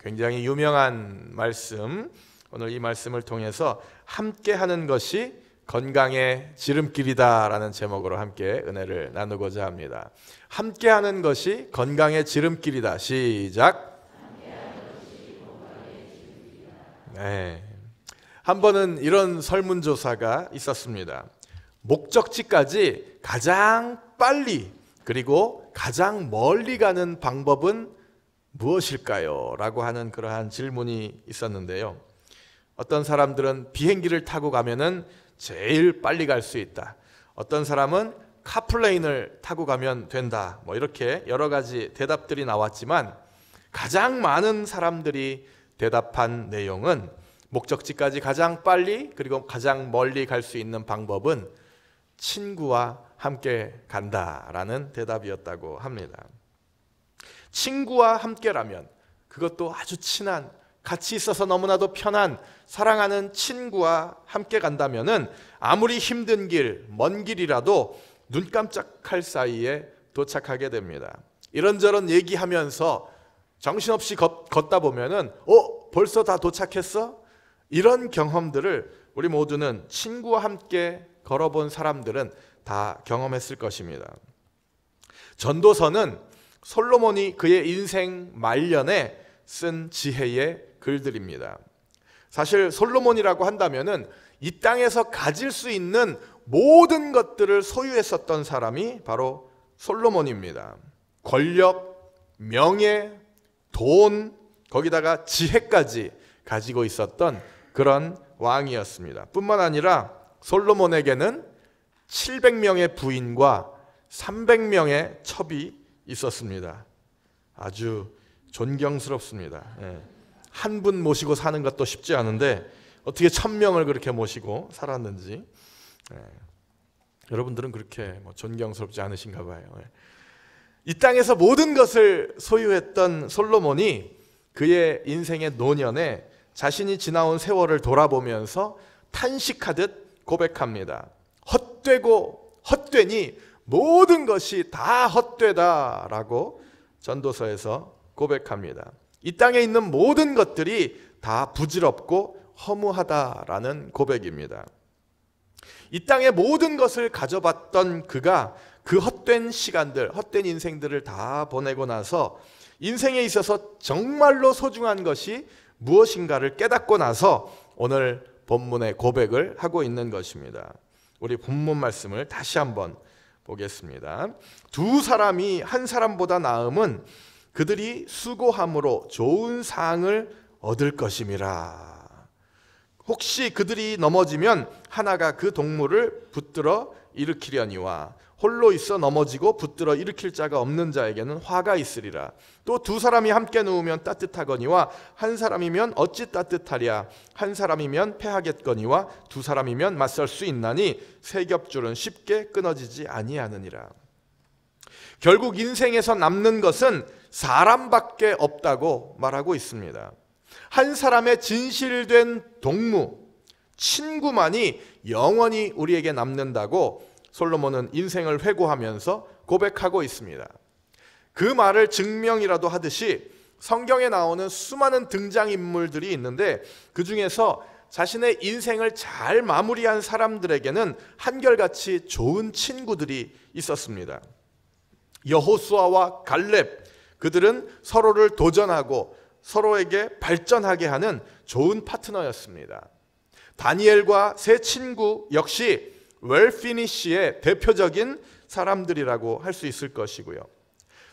굉장히 유명한 말씀, 오늘 이 말씀을 통해서 함께 하는 것이 건강의 지름길이다 라는 제목으로 함께 은혜를 나누고자 합니다. 함께 하는 것이 건강의 지름길이다. 시작. 네. 한 번은 이런 설문조사가 있었습니다. 목적지까지 가장 빨리 그리고 가장 멀리 가는 방법은 무엇일까요? 라고 하는 그러한 질문이 있었는데요. 어떤 사람들은 비행기를 타고 가면은 제일 빨리 갈 수 있다. 어떤 사람은 카플레인을 타고 가면 된다. 이렇게 여러 가지 대답들이 나왔지만 가장 많은 사람들이 대답한 내용은 목적지까지 가장 빨리 그리고 가장 멀리 갈 수 있는 방법은 친구와 함께 간다라는 대답이었다고 합니다. 친구와 함께라면, 그것도 아주 친한, 같이 있어서 너무나도 편한 사랑하는 친구와 함께 간다면은 아무리 힘든 길, 먼 길이라도 눈 깜짝할 사이에 도착하게 됩니다. 이런저런 얘기하면서 정신없이 걷다 보면은 벌써 다 도착했어? 이런 경험들을 우리 모두는 친구와 함께 걸어본 사람들은 다 경험했을 것입니다. 전도서는 솔로몬이 그의 인생 말년에 쓴 지혜의 글들입니다. 사실 솔로몬이라고 한다면은 이 땅에서 가질 수 있는 모든 것들을 소유했었던 사람이 바로 솔로몬입니다. 권력, 명예, 돈, 거기다가 지혜까지 가지고 있었던 그런 왕이었습니다. 뿐만 아니라 솔로몬에게는 700명의 부인과 300명의 첩이 있었습니다. 아주 존경스럽습니다. 한 분 모시고 사는 것도 쉽지 않은데 어떻게 1000명을 그렇게 모시고 살았는지. 여러분들은 그렇게 존경스럽지 않으신가 봐요. 이 땅에서 모든 것을 소유했던 솔로몬이 그의 인생의 노년에 자신이 지나온 세월을 돌아보면서 탄식하듯 고백합니다. 헛되고 헛되니 모든 것이 다 헛되다라고 전도서에서 고백합니다. 이 땅에 있는 모든 것들이 다 부질없고 허무하다라는 고백입니다. 이 땅의 모든 것을 가져봤던 그가 그 헛된 시간들, 헛된 인생들을 다 보내고 나서 인생에 있어서 정말로 소중한 것이 무엇인가를 깨닫고 나서 오늘 본문의 고백을 하고 있는 것입니다. 우리 본문 말씀을 다시 한번 보겠습니다. 두 사람이 한 사람보다 나음은 그들이 수고함으로 좋은 상을 얻을 것임이라. 혹시 그들이 넘어지면 하나가 그 동물을 붙들어 일으키려니와 홀로 있어 넘어지고 붙들어 일으킬 자가 없는 자에게는 화가 있으리라. 또 두 사람이 함께 누우면 따뜻하거니와 한 사람이면 어찌 따뜻하랴. 한 사람이면 패하겠거니와 두 사람이면 맞설 수 있나니 세 겹줄은 쉽게 끊어지지 아니하느니라. 결국 인생에서 남는 것은 사람밖에 없다고 말하고 있습니다. 한 사람의 진실된 동무, 친구만이 영원히 우리에게 남는다고 솔로몬은 인생을 회고하면서 고백하고 있습니다. 그 말을 증명이라도 하듯이 성경에 나오는 수많은 등장인물들이 있는데 그 중에서 자신의 인생을 잘 마무리한 사람들에게는 한결같이 좋은 친구들이 있었습니다. 여호수아와 갈렙, 그들은 서로를 도전하고 서로에게 발전하게 하는 좋은 파트너였습니다. 다니엘과 세 친구 역시 웰피니시의 대표적인 사람들이라고 할 수 있을 것이고요.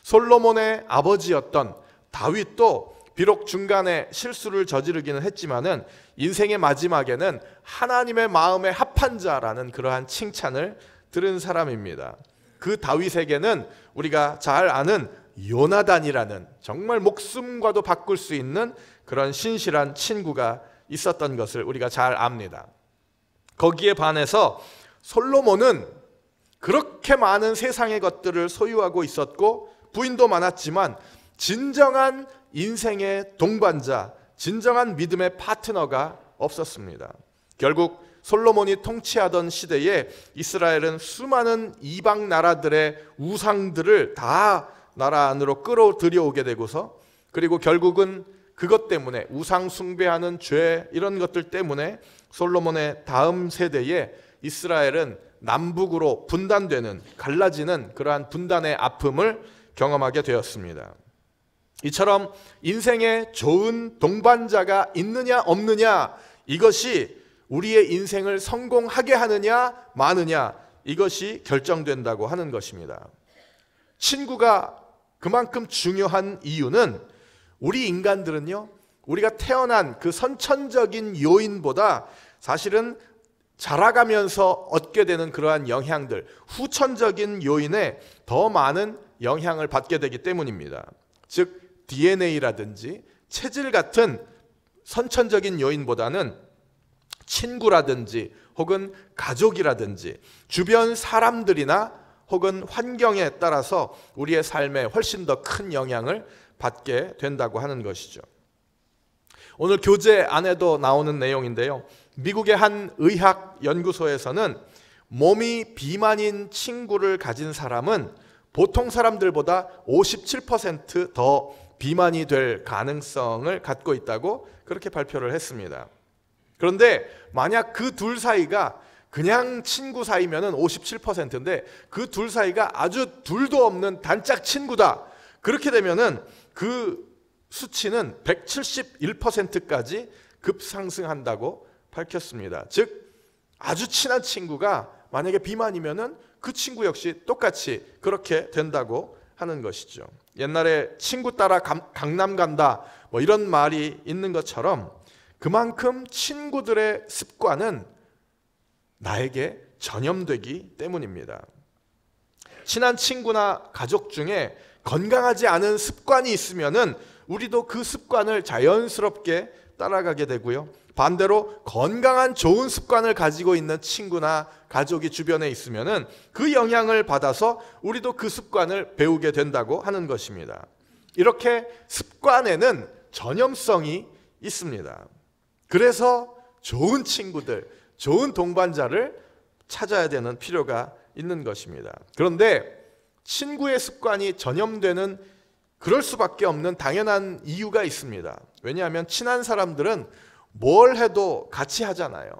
솔로몬의 아버지였던 다윗도 비록 중간에 실수를 저지르기는 했지만은 인생의 마지막에는 하나님의 마음에 합한 자라는 그러한 칭찬을 들은 사람입니다. 그 다윗에게는 우리가 잘 아는 요나단이라는 정말 목숨과도 바꿀 수 있는 그런 신실한 친구가 있었던 것을 우리가 잘 압니다. 거기에 반해서 솔로몬은 그렇게 많은 세상의 것들을 소유하고 있었고 부인도 많았지만 진정한 인생의 동반자, 진정한 믿음의 파트너가 없었습니다. 결국 솔로몬이 통치하던 시대에 이스라엘은 수많은 이방 나라들의 우상들을 다 나라 안으로 끌어들여오게 되고서 그리고 결국은 그것 때문에 우상 숭배하는 죄 이런 것들 때문에 솔로몬의 다음 세대에 이스라엘은 남북으로 분단되는 갈라지는 그러한 분단의 아픔을 경험하게 되었습니다. 이처럼 인생에 좋은 동반자가 있느냐 없느냐 이것이 우리의 인생을 성공하게 하느냐 마느냐 이것이 결정된다고 하는 것입니다. 친구가 그만큼 중요한 이유는 우리 인간들은요, 우리가 태어난 그 선천적인 요인보다 사실은 자라가면서 얻게 되는 그러한 영향들, 후천적인 요인에 더 많은 영향을 받게 되기 때문입니다. 즉 DNA라든지 체질 같은 선천적인 요인보다는 친구라든지 혹은 가족이라든지 주변 사람들이나 혹은 환경에 따라서 우리의 삶에 훨씬 더 큰 영향을 받게 된다고 하는 것이죠. 오늘 교재 안에도 나오는 내용인데요. 미국의 한 의학 연구소에서는 몸이 비만인 친구를 가진 사람은 보통 사람들보다 57% 더 비만이 될 가능성을 갖고 있다고 그렇게 발표를 했습니다. 그런데 만약 그 둘 사이가 그냥 친구 사이면은 57%인데 그 둘 사이가 아주 둘도 없는 단짝 친구다. 그렇게 되면은 그 수치는 171%까지 급상승한다고 밝혔습니다. 즉 아주 친한 친구가 만약에 비만이면은 그 친구 역시 똑같이 그렇게 된다고 하는 것이죠. 옛날에 친구 따라 강남 간다 뭐 이런 말이 있는 것처럼 그만큼 친구들의 습관은 나에게 전염되기 때문입니다. 친한 친구나 가족 중에 건강하지 않은 습관이 있으면은 우리도 그 습관을 자연스럽게 따라가게 되고요. 반대로 건강한 좋은 습관을 가지고 있는 친구나 가족이 주변에 있으면은 그 영향을 받아서 우리도 그 습관을 배우게 된다고 하는 것입니다. 이렇게 습관에는 전염성이 있습니다. 그래서 좋은 친구들, 좋은 동반자를 찾아야 되는 필요가 있는 것입니다. 그런데 친구의 습관이 전염되는 그럴 수밖에 없는 당연한 이유가 있습니다. 왜냐하면 친한 사람들은 뭘 해도 같이 하잖아요.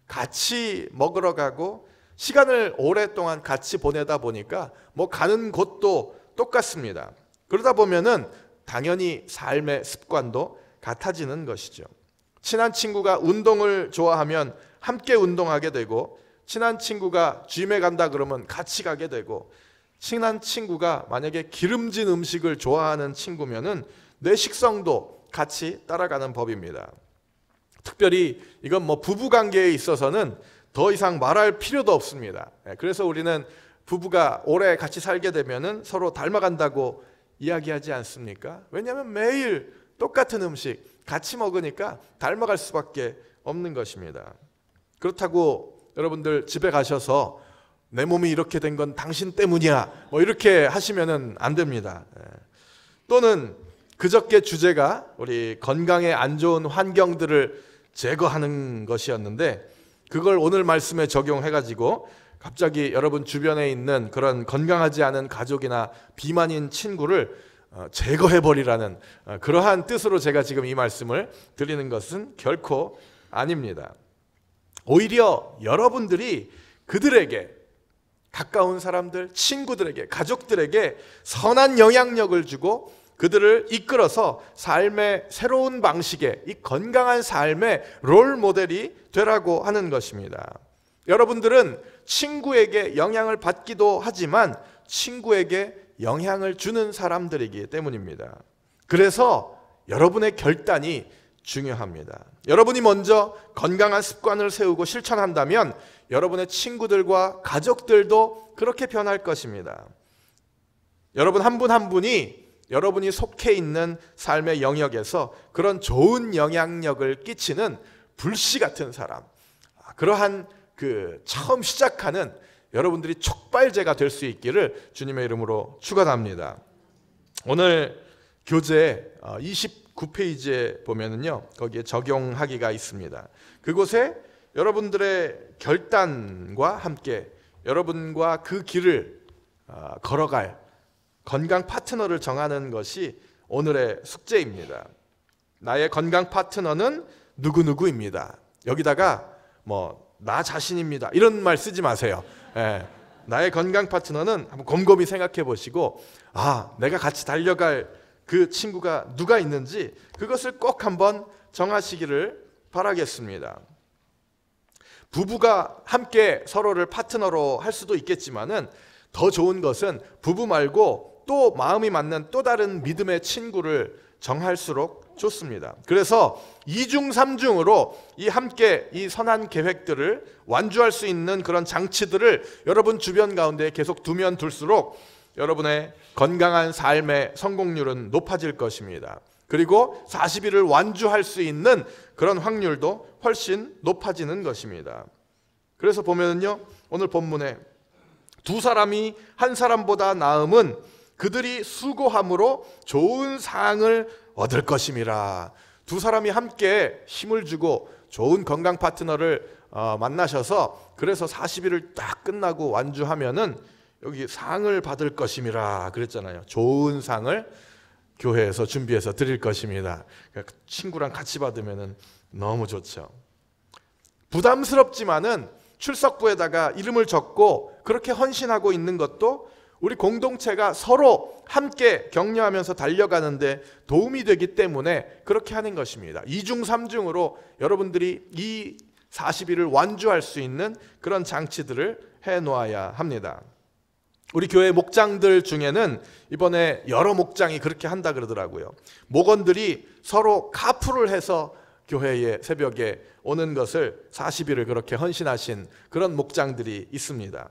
같이 먹으러 가고 시간을 오랫동안 같이 보내다 보니까 뭐 가는 곳도 똑같습니다. 그러다 보면은 당연히 삶의 습관도 같아지는 것이죠. 친한 친구가 운동을 좋아하면 함께 운동하게 되고, 친한 친구가 짐에 간다 그러면 같이 가게 되고, 친한 친구가 만약에 기름진 음식을 좋아하는 친구면은 내 식성도 같이 따라가는 법입니다. 특별히 이건 뭐 부부관계에 있어서는 더 이상 말할 필요도 없습니다. 그래서 우리는 부부가 오래 같이 살게 되면은 서로 닮아간다고 이야기하지 않습니까? 왜냐하면 매일 똑같은 음식 같이 먹으니까 닮아갈 수밖에 없는 것입니다. 그렇다고 여러분들 집에 가셔서 내 몸이 이렇게 된 건 당신 때문이야 뭐 이렇게 하시면은 안 됩니다. 또는 그저께 주제가 우리 건강에 안 좋은 환경들을 제거하는 것이었는데, 그걸 오늘 말씀에 적용해가지고 갑자기 여러분 주변에 있는 그런 건강하지 않은 가족이나 비만인 친구를 제거해버리라는 그러한 뜻으로 제가 지금 이 말씀을 드리는 것은 결코 아닙니다. 오히려 여러분들이 그들에게, 가까운 사람들, 친구들에게, 가족들에게 선한 영향력을 주고 그들을 이끌어서 삶의 새로운 방식의, 이 건강한 삶의 롤 모델이 되라고 하는 것입니다. 여러분들은 친구에게 영향을 받기도 하지만 친구에게 영향을 주는 사람들이기 때문입니다. 그래서 여러분의 결단이 중요합니다. 여러분이 먼저 건강한 습관을 세우고 실천한다면 여러분의 친구들과 가족들도 그렇게 변할 것입니다. 여러분 한 분 한 분이 여러분이 속해 있는 삶의 영역에서 그런 좋은 영향력을 끼치는 불씨 같은 사람, 그러한 그 처음 시작하는 여러분들이 촉발제가 될 수 있기를 주님의 이름으로 축원합니다. 오늘 교재 29페이지에 보면은요, 거기에 적용하기가 있습니다. 그곳에 여러분들의 결단과 함께 여러분과 그 길을 걸어갈 건강 파트너를 정하는 것이 오늘의 숙제입니다. 나의 건강 파트너는 누구누구입니다. 여기다가 나 자신입니다 이런 말 쓰지 마세요. 나의 건강 파트너는 한번 곰곰이 생각해 보시고 내가 같이 달려갈 그 친구가 누가 있는지 그것을 꼭 한번 정하시기를 바라겠습니다. 부부가 함께 서로를 파트너로 할 수도 있겠지만은 더 좋은 것은 부부 말고 또 마음이 맞는 또 다른 믿음의 친구를 정할수록 좋습니다. 그래서 2중 3중으로 함께 이 선한 계획들을 완주할 수 있는 그런 장치들을 여러분 주변 가운데 계속 두면 둘수록 여러분의 건강한 삶의 성공률은 높아질 것입니다. 그리고 40일을 완주할 수 있는 그런 확률도 훨씬 높아지는 것입니다. 그래서 보면요, 오늘 본문에 두 사람이 한 사람보다 나음은 그들이 수고함으로 좋은 상을 얻을 것임이라. 두 사람이 함께 힘을 주고 좋은 건강 파트너를 만나셔서 그래서 40일을 딱 끝나고 완주하면은 여기 상을 받을 것임이라 그랬잖아요. 좋은 상을 교회에서 준비해서 드릴 것입니다. 그러니까 친구랑 같이 받으면은 너무 좋죠. 부담스럽지만은 출석부에다가 이름을 적고 그렇게 헌신하고 있는 것도 우리 공동체가 서로 함께 격려하면서 달려가는데 도움이 되기 때문에 그렇게 하는 것입니다. 2중 3중으로 여러분들이 이 40일을 완주할 수 있는 그런 장치들을 해놓아야 합니다. 우리 교회 목장들 중에는 이번에 여러 목장이 그렇게 한다 그러더라고요. 목원들이 서로 카풀을 해서 교회에 새벽에 오는 것을 40일을 그렇게 헌신하신 그런 목장들이 있습니다.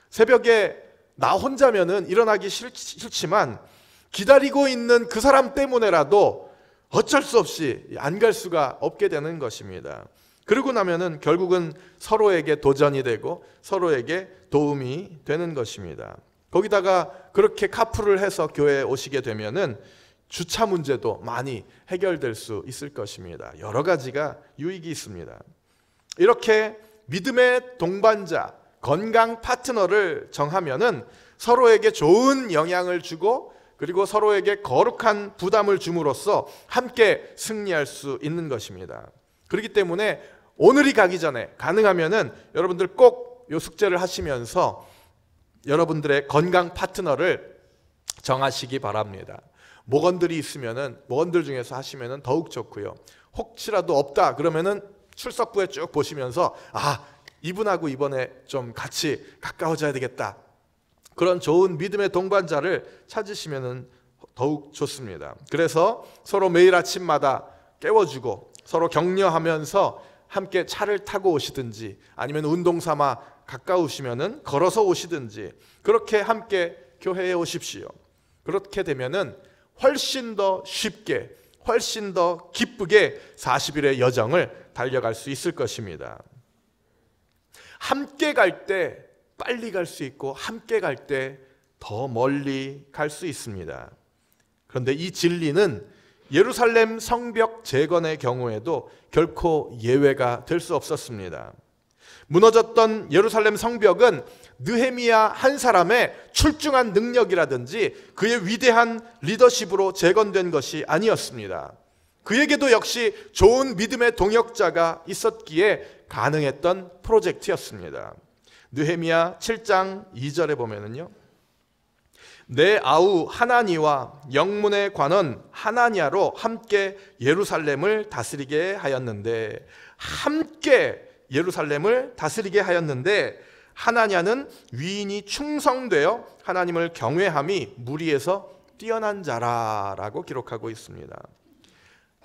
새벽에 나 혼자면은 일어나기 싫지만 기다리고 있는 그 사람 때문에라도 어쩔 수 없이 안 갈 수가 없게 되는 것입니다. 그러고 나면은 결국은 서로에게 도전이 되고 서로에게 도움이 되는 것입니다. 거기다가 그렇게 카풀을 해서 교회에 오시게 되면은 주차 문제도 많이 해결될 수 있을 것입니다. 여러 가지가 유익이 있습니다. 이렇게 믿음의 동반자, 건강 파트너를 정하면은 서로에게 좋은 영향을 주고 그리고 서로에게 거룩한 부담을 줌으로써 함께 승리할 수 있는 것입니다. 그렇기 때문에 오늘이 가기 전에 가능하면은 여러분들 꼭 이 숙제를 하시면서 여러분들의 건강 파트너를 정하시기 바랍니다. 목원들이 있으면은 목원들 중에서 하시면은 더욱 좋고요. 혹시라도 없다 그러면은 출석부에 쭉 보시면서 이분하고 이번에 좀 같이 가까워져야 되겠다. 그런 좋은 믿음의 동반자를 찾으시면은 더욱 좋습니다. 그래서 서로 매일 아침마다 깨워주고 서로 격려하면서 함께 차를 타고 오시든지 아니면 운동 삼아 가까우시면은 걸어서 오시든지 그렇게 함께 교회에 오십시오. 그렇게 되면은 훨씬 더 쉽게 훨씬 더 기쁘게 40일의 여정을 달려갈 수 있을 것입니다. 함께 갈 때 빨리 갈 수 있고 함께 갈 때 더 멀리 갈 수 있습니다. 그런데 이 진리는 예루살렘 성벽 재건의 경우에도 결코 예외가 될 수 없었습니다. 무너졌던 예루살렘 성벽은 느헤미야 한 사람의 출중한 능력이라든지 그의 위대한 리더십으로 재건된 것이 아니었습니다. 그에게도 역시 좋은 믿음의 동역자가 있었기에 가능했던 프로젝트였습니다. 느헤미야 7장 2절에 보면은요, 내 아우 하나니와 영문의 관원 하나냐로 함께 예루살렘을 다스리게 하였는데 하나냐는 위인이 충성되어 하나님을 경외함이 무리에서 뛰어난 자라라고 기록하고 있습니다.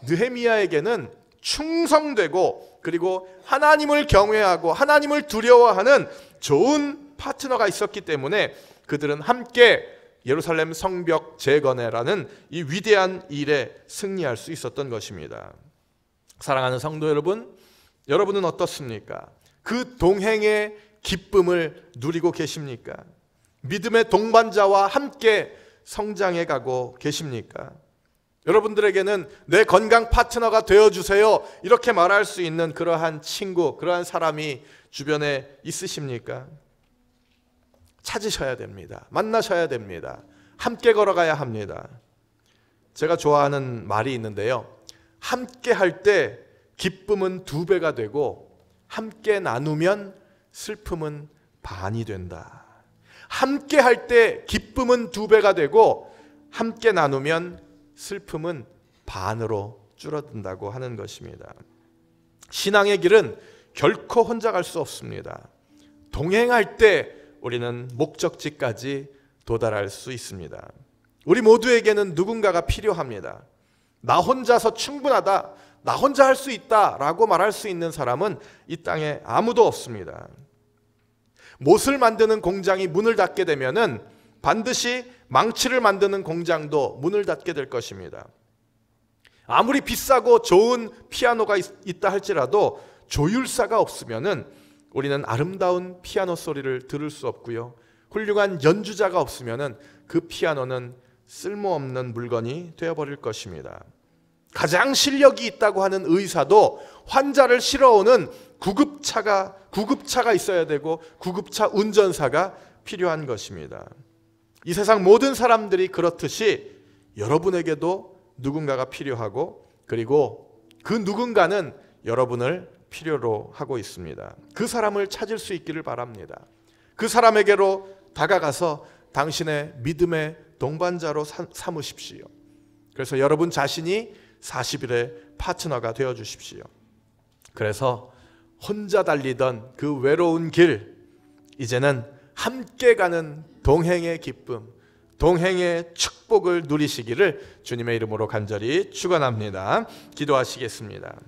느헤미야에게는 충성되고 그리고 하나님을 경외하고 하나님을 두려워하는 좋은 파트너가 있었기 때문에 그들은 함께 예루살렘 성벽 재건회라는 이 위대한 일에 승리할 수 있었던 것입니다. 사랑하는 성도 여러분, 여러분은 어떻습니까? 그 동행의 기쁨을 누리고 계십니까? 믿음의 동반자와 함께 성장해 가고 계십니까? 여러분들에게는 내 건강 파트너가 되어주세요 이렇게 말할 수 있는 그러한 친구, 그러한 사람이 주변에 있으십니까? 찾으셔야 됩니다. 만나셔야 됩니다. 함께 걸어가야 합니다. 제가 좋아하는 말이 있는데요, 함께 할 때 기쁨은 2배가 되고 함께 나누면 슬픔은 반이 된다. 함께 할 때 기쁨은 2배가 되고 함께 나누면 슬픔은 반으로 줄어든다고 하는 것입니다. 신앙의 길은 결코 혼자 갈 수 없습니다. 동행할 때 우리는 목적지까지 도달할 수 있습니다. 우리 모두에게는 누군가가 필요합니다. 나 혼자서 충분하다, 나 혼자 할 수 있다 라고 말할 수 있는 사람은 이 땅에 아무도 없습니다. 못을 만드는 공장이 문을 닫게 되면은 반드시 망치를 만드는 공장도 문을 닫게 될 것입니다. 아무리 비싸고 좋은 피아노가 있다 할지라도 조율사가 없으면은 우리는 아름다운 피아노 소리를 들을 수 없고요. 훌륭한 연주자가 없으면은 그 피아노는 쓸모없는 물건이 되어버릴 것입니다. 가장 실력이 있다고 하는 의사도 환자를 실어오는 구급차가 있어야 되고 구급차 운전사가 필요한 것입니다. 이 세상 모든 사람들이 그렇듯이 여러분에게도 누군가가 필요하고 그리고 그 누군가는 여러분을 필요로 하고 있습니다. 그 사람을 찾을 수 있기를 바랍니다. 그 사람에게로 다가가서 당신의 믿음의 동반자로 삼으십시오. 그래서 여러분 자신이 40일의 파트너가 되어 주십시오. 그래서 혼자 달리던 그 외로운 길, 이제는 함께 가는 동행의 기쁨, 동행의 축복을 누리시기를 주님의 이름으로 간절히 축원합니다. 기도하시겠습니다.